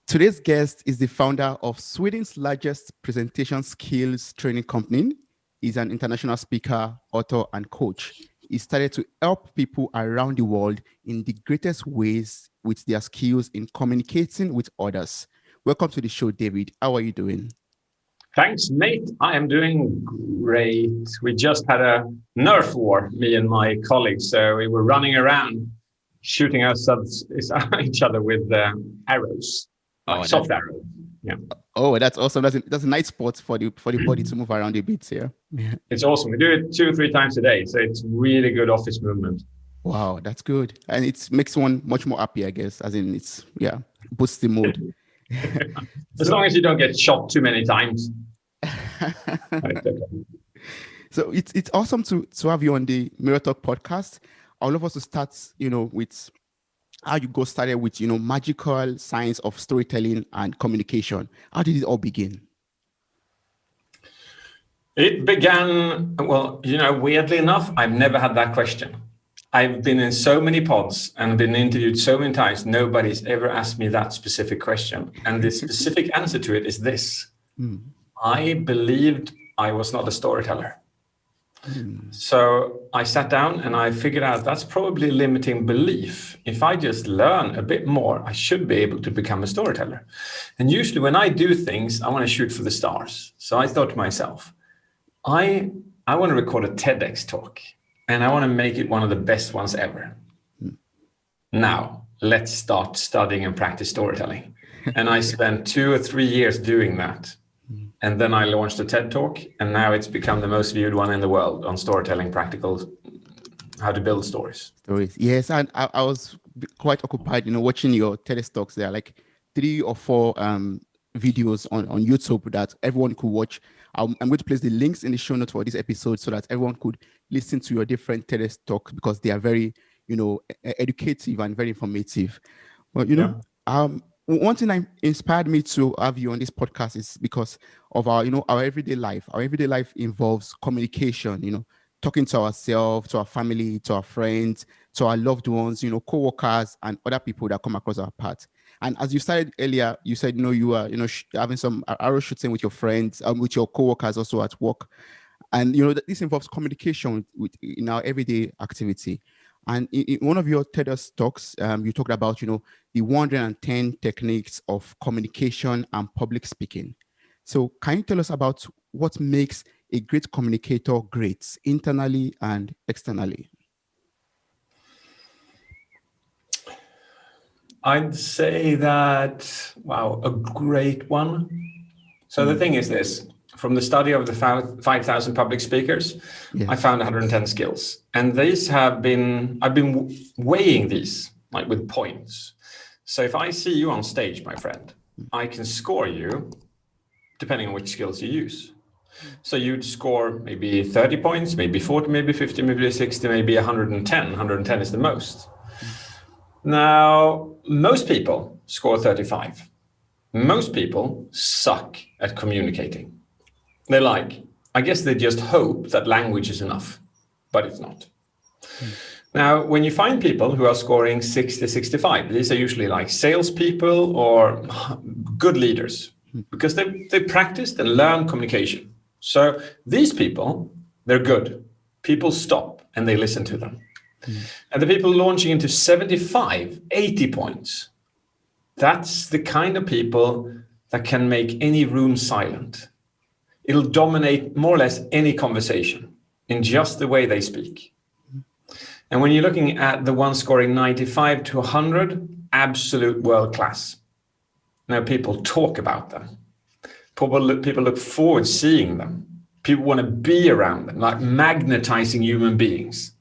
Today's guest is the founder of Sweden's largest presentation skills training company. He's an international speaker, author, and coach. He started to help people around the world in the greatest ways with their skills in communicating with others. Welcome to the show, David. How are you doing? Thanks, mate. I am doing great. We just had a Nerf war, me and my colleagues. So we were running around shooting each other with arrows. Soft arrow. Yeah. Oh, that's awesome. That's a nice sport for the body to move around a bit here. Yeah. It's awesome. We do it 2 or 3 times a day. So it's really good office movement. Wow, that's good. And it makes one much more happy, I guess, as in boosts the mood. As long as you don't get shot too many times. So it's awesome to have you on the Mirror Talk podcast. I would love us to start, with how you got started with, magical science of storytelling and communication. How did it all begin? It began, weirdly enough, I've never had that question. I've been in so many pods and been interviewed so many times. Nobody's ever asked me that specific question. And the specific answer to it is this. I believed I was not a storyteller. So I sat down and I figured out that's probably a limiting belief. If I just learn a bit more, I should be able to become a storyteller. And usually when I do things, I want to shoot for the stars. So I thought to myself, I want to record a TEDx talk and I want to make it one of the best ones ever. Now, let's start studying and practice storytelling. And I spent 2 or 3 years doing that. And then I launched a TED Talk, and now it's become the most viewed one in the world on storytelling, practical, how to build stories. Yes, and I was quite occupied, watching your TED Talks. There are like 3 or 4 videos on YouTube that everyone could watch. I'm going to place the links in the show notes for this episode so that everyone could listen to your different TED Talks because they are very, educative and very informative. But, one thing that inspired me to have you on this podcast is because of our everyday life. Our everyday life involves communication, talking to ourselves, to our family, to our friends, to our loved ones, co-workers and other people that come across our path. And as you started earlier, you said, you are, having some arrow shooting with your friends, with your co-workers also at work. And, this involves communication in our everyday activity. And in one of your TED Talks, you talked about, the 110 techniques of communication and public speaking. So can you tell us about what makes a great communicator great, internally and externally? I'd say that, a great one. So the thing is this. From the study of the 5,000 public speakers, yes. I found 110 skills. And I've been weighing these like with points. So if I see you on stage, my friend, I can score you depending on which skills you use. So you'd score maybe 30 points, maybe 40, maybe 50, maybe 60, maybe 110. 110 is the most. Now, most people score 35. Most people suck at communicating. I guess they just hope that language is enough, but it's not. Now, when you find people who are scoring 60, 65, these are usually like salespeople or good leaders because they practiced and learned communication. So these people, they're good. People stop and they listen to them. And the people launching into 75, 80 points, that's the kind of people that can make any room silent. It'll dominate more or less any conversation in just the way they speak. And when you're looking at the ones scoring 95 to 100, absolute world class. Now people talk about them. People look forward to seeing them. People want to be around them, like magnetizing human beings.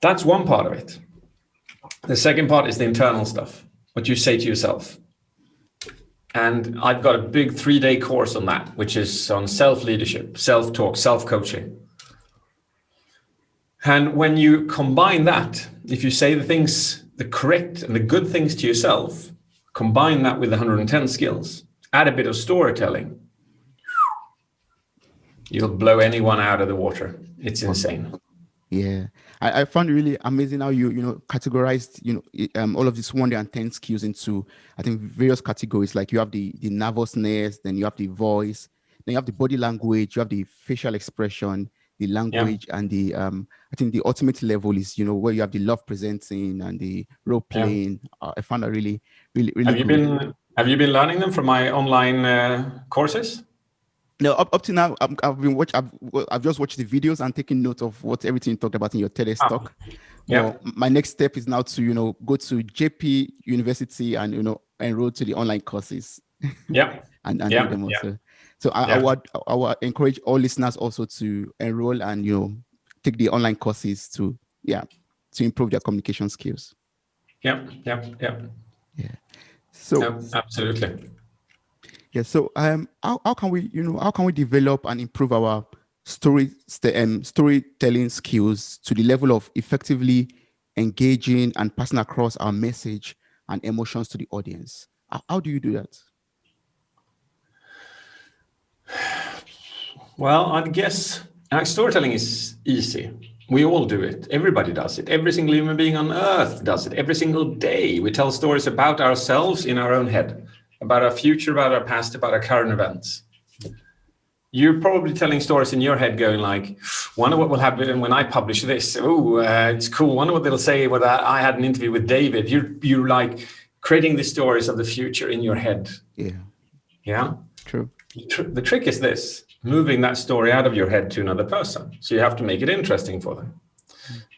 That's one part of it. The second part is the internal stuff, what you say to yourself. And I've got a big 3-day course on that, which is on self-leadership, self-talk, self-coaching. And when you combine that, if you say the correct and the good things to yourself, combine that with the 110 skills, add a bit of storytelling, you'll blow anyone out of the water. It's insane. Yeah, I found it really amazing how you categorized all of these 110 skills into, I think, various categories. Like you have the nervousness, then you have the voice, then you have the body language, you have the facial expression, the Yeah, language, and the I think the ultimate level is where you have the love presenting and the role yeah. playing. I found that really really really Have you good. been learning them from my online courses? No, up to now, I've just watched the videos and taken note of what everything you talked about in your TEDx Oh, talk. yeah, But my next step is now to go to JP University and enroll to the online courses yeah, and do yeah, them yeah, also. So yeah, I would encourage all listeners also to enroll and take the online courses to improve their communication skills. yeah, yeah, yeah. Yeah. So No, absolutely. yeah. So how can we develop and improve our storytelling skills to the level of effectively engaging and passing across our message and emotions to the audience? How do you do that? Well, I guess storytelling is easy. We all do it. Everybody does it. Every single human being on earth does it. Every single day, we tell stories about ourselves in our own head, about our future, about our past, about our current events. You're probably telling stories in your head going like, wonder what will happen when I publish this. Oh, it's cool. Wonder what they'll say when I had an interview with David. You're like creating the stories of the future in your head. Yeah, Yeah. true. The trick is this, moving that story out of your head to another person. So you have to make it interesting for them.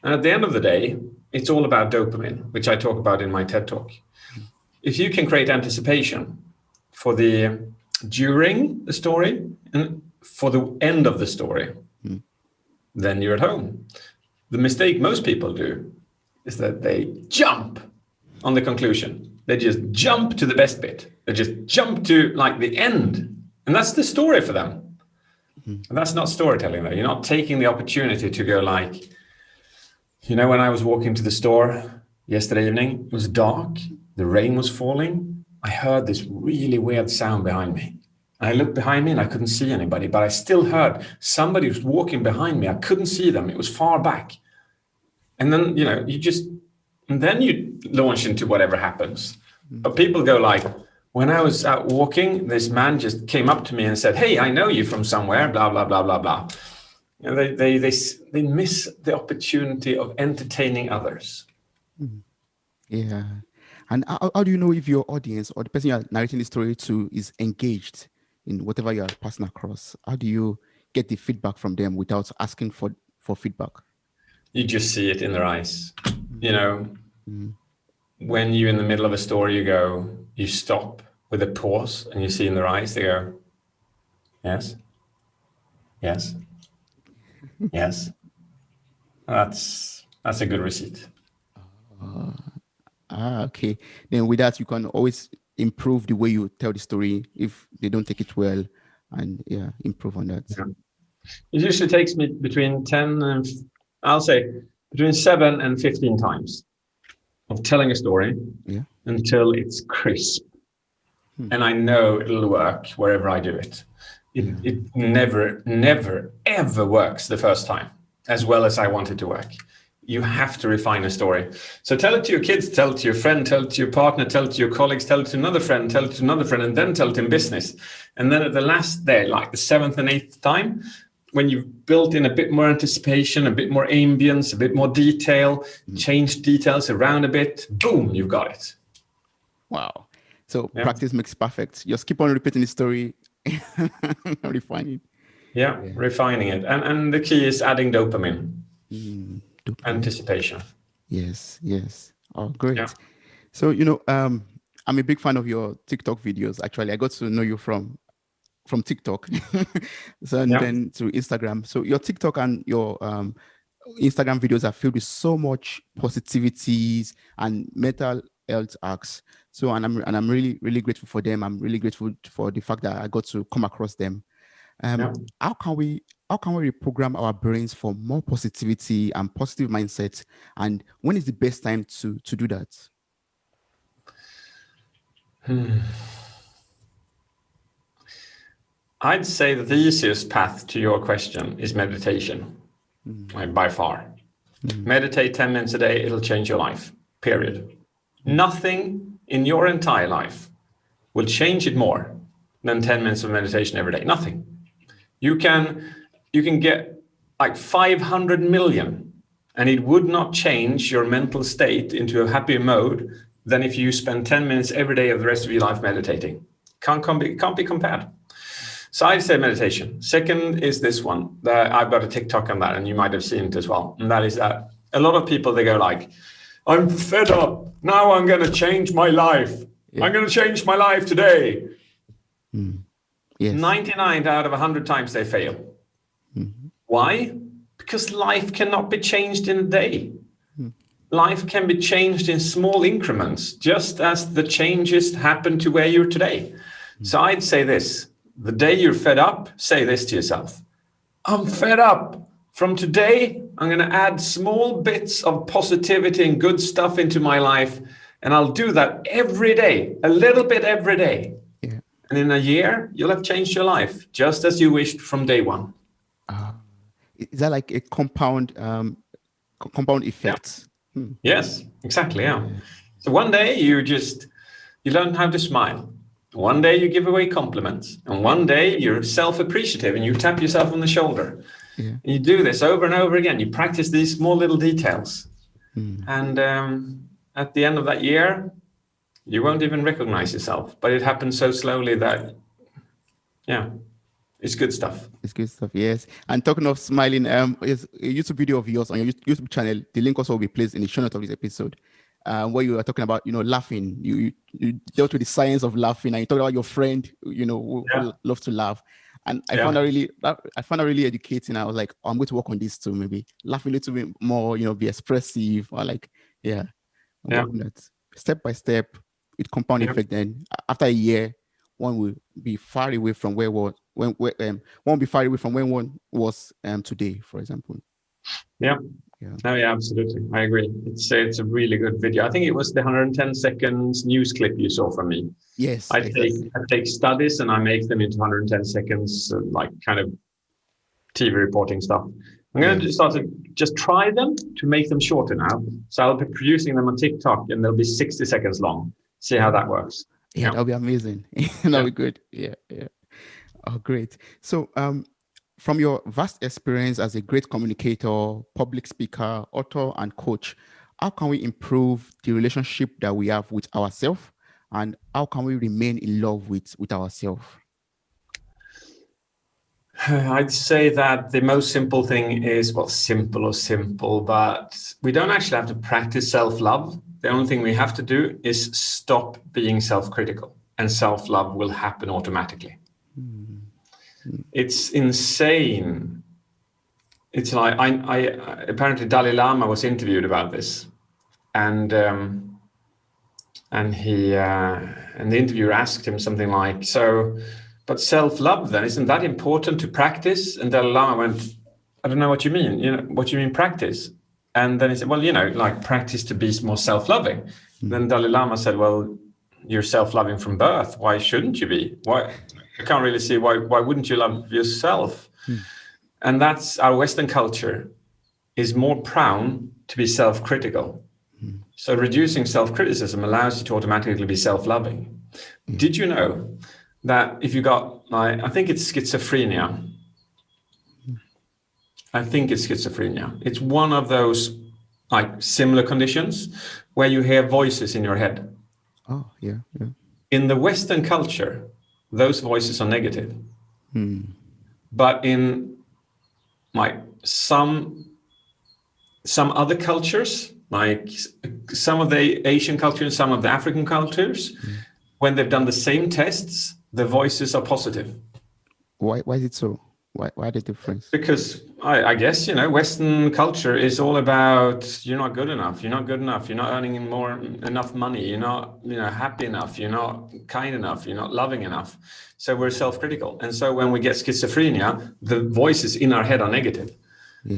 And at the end of the day, it's all about dopamine, which I talk about in my TED talk. If you can create anticipation for the during the story and for the end of the story, Mm. then you're at home. The mistake most people do is that they jump on the conclusion. They just jump to the best bit. They just jump to like the end. And that's the story for them. Mm. And that's not storytelling though. You're not taking the opportunity to go like, when I was walking to the store yesterday evening, it was dark, the rain was falling. I heard this really weird sound behind me. I looked behind me and I couldn't see anybody, but I still heard somebody was walking behind me. I couldn't see them. It was far back. And then, and then you launch into whatever happens. Mm. But people go like, when I was out walking, this man just came up to me and said, "Hey, I know you from somewhere, blah, blah, blah, blah, blah." And they miss the opportunity of entertaining others. Mm. Yeah. And how do you know if your audience or the person you're narrating the story to is engaged in whatever you're passing across? How do you get the feedback from them without asking for feedback? You just see it in their eyes. Mm. Mm. When you're in the middle of a story, you stop with a pause and you see in their eyes, they go, yes, yes, yes. That's a good receipt. Okay. Then with that, you can always improve the way you tell the story if they don't take it well, and improve on that. Yeah. It usually takes me between 10 and I'll say between 7 and 15 times of telling a story Yeah. until it's crisp. Hmm. And I know it'll work wherever I do it. It never, ever works the first time as well as I want it to work. You have to refine a story. So tell it to your kids, tell it to your friend, tell it to your partner, tell it to your colleagues, tell it to another friend, tell it to another friend, and then tell it in business. And then at the last day, like the 7th and 8th time, when you've built in a bit more anticipation, a bit more ambience, a bit more detail, change details around a bit, boom, you've got it. Wow. So practice makes perfect. Just keep on repeating the story, refining. Yeah, refining it. And the key is adding dopamine. Dopamine. Anticipation. Yes. Oh, great. Yeah. So, I'm a big fan of your TikTok videos. Actually, I got to know you from TikTok. So, and then to Instagram. So your TikTok and your Instagram videos are filled with so much positivities and mental health acts. So, and I'm really, really grateful for them. I'm really grateful for the fact that I got to come across them. How can we reprogram our brains for more positivity and positive mindset? And when is the best time to do that? I'd say that the easiest path to your question is meditation, by far. Meditate 10 minutes a day, it'll change your life, period. Nothing in your entire life will change it more than 10 minutes of meditation every day. Nothing. You can get like 500 million and it would not change your mental state into a happier mode than if you spend 10 minutes every day of the rest of your life meditating. Can't be compared. So I'd say meditation. Second is this one. I've got a TikTok on that, and you might have seen it as well. And that is that a lot of people, they go like, I'm fed up. Now I'm going to change my life. Yeah. I'm going to change my life today. Yes. 99 out of 100 times they fail. Why? Because life cannot be changed in a day. Life can be changed in small increments, just as the changes happen to where you're today. So I'd say this. The day you're fed up, say this to yourself. I'm fed up. From today, I'm going to add small bits of positivity and good stuff into my life. And I'll do that every day, a little bit every day. Yeah. And in a year, you'll have changed your life, just as you wished from day one. Is that like a compound effect? Yeah. Yes, exactly. Yeah. So one day you learn how to smile. One day you give away compliments, and one day you're self-appreciative and you tap yourself on the shoulder. Yeah. And you do this over and over again. You practice these small little details. And at the end of that year, you won't even recognize yourself, but it happens so slowly that, it's good stuff. It's good stuff, yes. And talking of smiling, is a YouTube video of yours on your YouTube channel. The link also will be placed in the show notes of this episode. Where you were talking about, laughing. You dealt with the science of laughing, and you talked about your friend, who loves to laugh. And I found that really educating. I was like, I'm going to work on this too, maybe laugh a little bit more, be expressive, or like, that. Step by step, it compound effect. Then after a year, one will be far away from where one will be far away from where one was today, for example. Yeah. Oh, yeah, absolutely. I agree. It's a really good video. I think it was the 110 seconds news clip you saw from me. Yes. I take studies and I make them into 110 seconds, like kind of TV reporting stuff. I'm going to start to just try them to make them shorter now. So I'll be producing them on TikTok and they'll be 60 seconds long. See how that works. Yeah, that'll be amazing. That'll be good. Yeah. Oh, great. So, from your vast experience as a great communicator, public speaker, author, and coach, how can we improve the relationship that we have with ourselves, and how can we remain in love with ourselves? I'd say that the most simple thing is, simple, but we don't actually have to practice self-love. The only thing we have to do is stop being self-critical, and self-love will happen automatically. It's insane. It's like I apparently Dalai Lama was interviewed about this, and the interviewer asked him something like, "So, but self-love then, isn't that important to practice?" And Dalai Lama went, "I don't know what you mean. What you mean practice?" And then he said, "Well, like practice to be more self-loving." Then Dalai Lama said, "Well, you're self-loving from birth. Why shouldn't you be? Why? I can't really see why wouldn't you love yourself?" And that's our Western culture is more prone to be self-critical. So reducing self-criticism allows you to automatically be self-loving. Did you know that if you got, I think it's schizophrenia. It's one of those like similar conditions where you hear voices in your head. Oh, yeah. In the Western culture, those voices are negative. But in like some other cultures, like some of the Asian cultures, some of the African cultures, when they've done the same tests, the voices are positive. Why is it so? Why the difference? Because I guess, Western culture is all about you're not good enough, you're not earning enough money, you're not happy enough, you're not kind enough, you're not loving enough. So we're self-critical. And so when we get schizophrenia, the voices in our head are negative.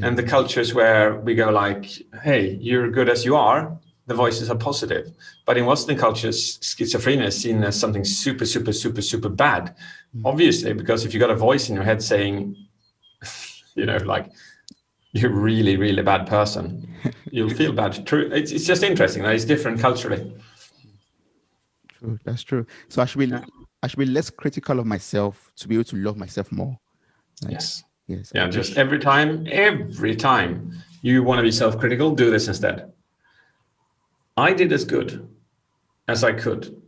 And the cultures where we go like, hey, you're good as you are, the voices are positive. But in Western cultures, schizophrenia is seen as something super, super, super, super bad. Obviously, because if you got a voice in your head saying, like, you're really, really bad person. You'll feel bad. True. It's just interesting that it's different culturally. True. That's true. So I should be less critical of myself to be able to love myself more. Like, Yes. yes. Yeah. Just every time you want to be self-critical, do this instead. I did as good as I could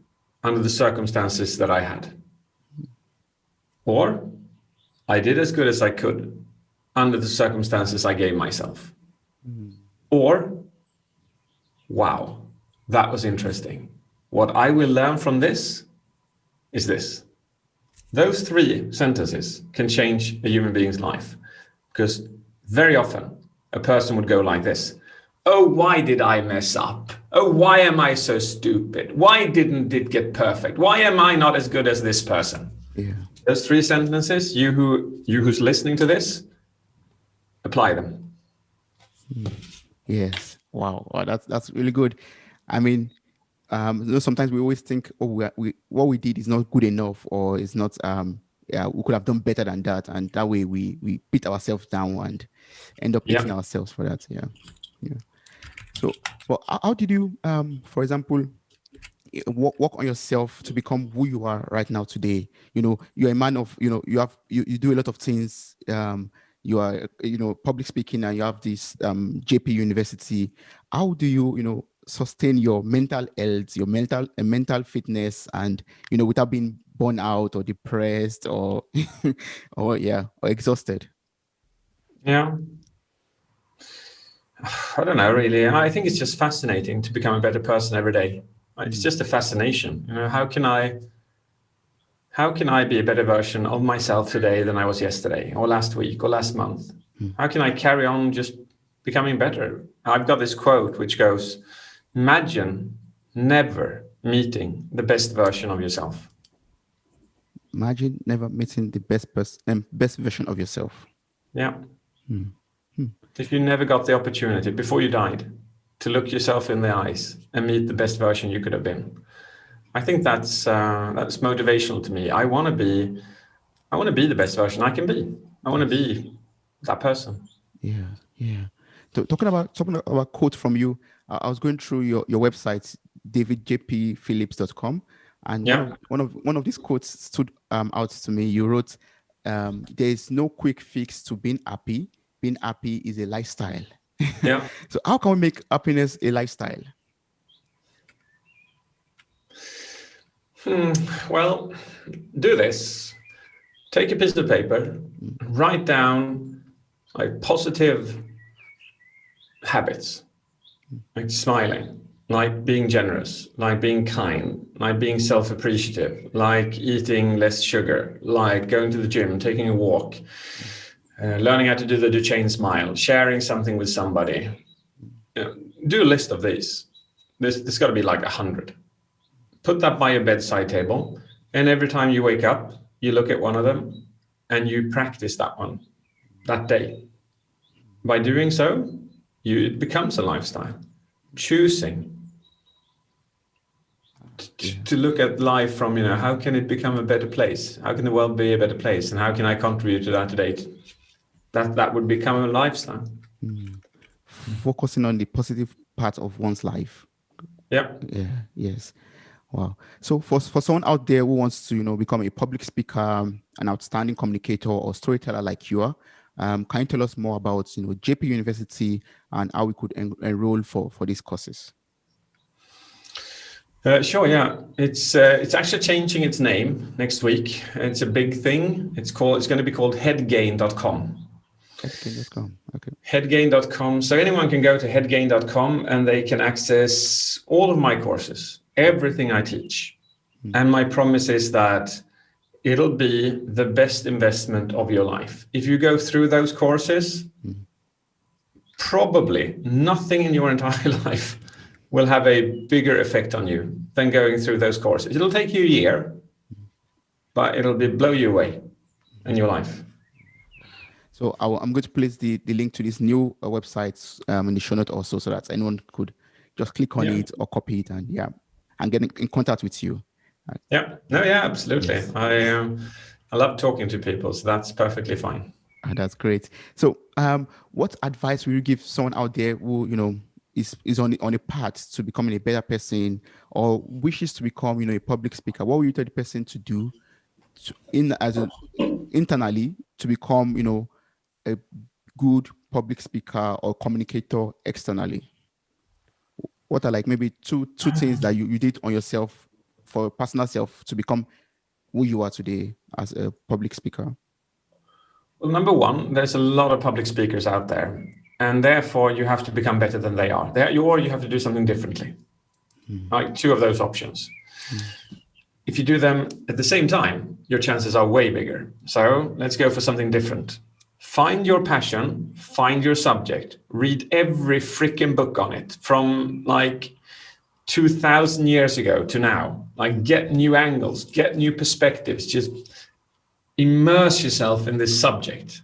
under the circumstances that I had. Or I did as good as I could under the circumstances I gave myself. Or, wow, that was interesting. What I will learn from this is this. Those 3 sentences can change a human being's life, because very often a person would go like this. Oh, why did I mess up? Oh, why am I so stupid? Why didn't it get perfect? Why am I not as good as this person? Yeah. Those 3 sentences, you who's listening to this, apply them. Yes. Wow. That's really good. I mean, sometimes we always think, oh, what we did is not good enough, or it's not, yeah, we could have done better than that, and that way we beat ourselves down and end up hating ourselves for that. Yeah. So, but how did you, for example, work on yourself to become who you are right now today? You're a man of, you do a lot of things. You are, public speaking, and you have this JP University. How do you, sustain your mental health, your mental fitness, and without being burnt out or depressed or or exhausted? Yeah. I don't know, really. I think it's just fascinating to become a better person every day. It's just a fascination. How can I be a better version of myself today than I was yesterday, or last week, or last month? How can I carry on just becoming better? I've got this quote which goes, imagine never meeting the best version of yourself. Imagine never meeting the best version of yourself. Yeah. If you never got the opportunity before you died to look yourself in the eyes and meet the best version you could have been, I think that's motivational to me. I want to be the best version I can be. I want to be that person. Yeah. Talking about quote from you, I was going through your website, davidjpphillips.com, and one of these quotes stood out to me. You wrote, "There is no quick fix to being happy. Being happy is a lifestyle." Yeah. So how can we make happiness a lifestyle? Well, do this. Take a piece of paper, write down like positive habits, like smiling, like being generous, like being kind, like being self-appreciative, like eating less sugar, like going to the gym, taking a walk, learning how to do the Duchenne smile, sharing something with somebody. Do a list of these. There's got to be like 100. Put that by your bedside table, and every time you wake up, you look at one of them and you practice that one that day. By doing so, it becomes a lifestyle. Choosing to look at life from, how can it become a better place? How can the world be a better place? And how can I contribute to that today? That would become a lifestyle. Focusing on the positive part of one's life. Yeah. Yes. Wow. So for someone out there who wants to, become a public speaker, an outstanding communicator or storyteller like you are, can you tell us more about, JP University and how we could enroll for these courses? Sure. Yeah, it's actually changing its name next week. It's a big thing. It's going to be called headgain.com. Headgain.com. Okay. Headgain.com. So anyone can go to headgain.com and they can access all of my courses, everything I teach. And my promise is that it'll be the best investment of your life. If you go through those courses, probably nothing in your entire life will have a bigger effect on you than going through those courses. It'll take you a year, but it'll blow you away in your life. So I'm going to place the link to this new website in the show note also, so that anyone could just click on it or copy it and get in contact with you. Absolutely. Yes. I love talking to people, so that's perfectly fine. That's great. So, what advice will you give someone out there who, is on a path to becoming a better person or wishes to become, a public speaker? What will you tell the person to do internally to become, a good public speaker or communicator externally? What are like maybe two things that you did on yourself for personal self to become who you are today as a public speaker? Well, number one, there's a lot of public speakers out there, and therefore you have to become better than they are. Or you have to do something differently. Like two of those options. If you do them at the same time, your chances are way bigger. So let's go for something different. Find your passion, find your subject, read every freaking book on it from like 2000 years ago to now. Like, get new angles, get new perspectives, just immerse yourself in this subject.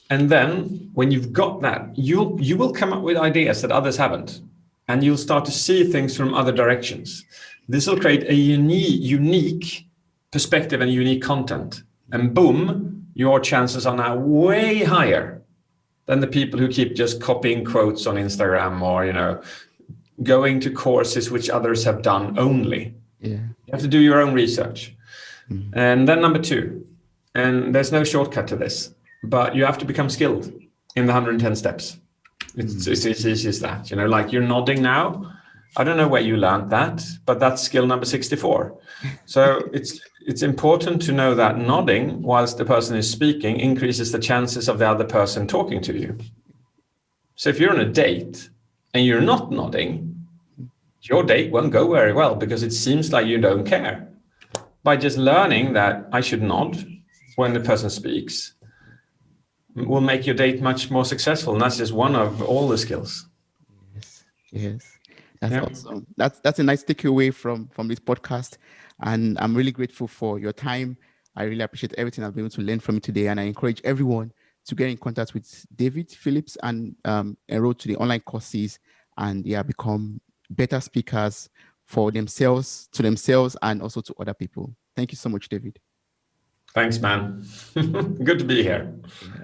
And then when you've got that, you will come up with ideas that others haven't, and you'll start to see things from other directions. This will create a unique perspective and unique content. And boom, your chances are now way higher than the people who keep just copying quotes on Instagram or, going to courses which others have done only. Yeah. You have to do your own research. And then number two, and there's no shortcut to this, but you have to become skilled in the 110 steps. It's as easy as that. Like you're nodding now. I don't know where you learned that, but that's skill number 64. So it's important to know that nodding whilst the person is speaking increases the chances of the other person talking to you. So if you're on a date and you're not nodding, your date won't go very well because it seems like you don't care. By just learning that I should nod when the person speaks will make your date much more successful. And that's just one of all the skills. Yes. That's awesome. That's a nice takeaway from this podcast. And I'm really grateful for your time. I really appreciate everything I've been able to learn from you today. And I encourage everyone to get in contact with David Phillips and enroll to the online courses and become better speakers for themselves, and also to other people. Thank you so much, David. Thanks, man. Good to be here. Yeah.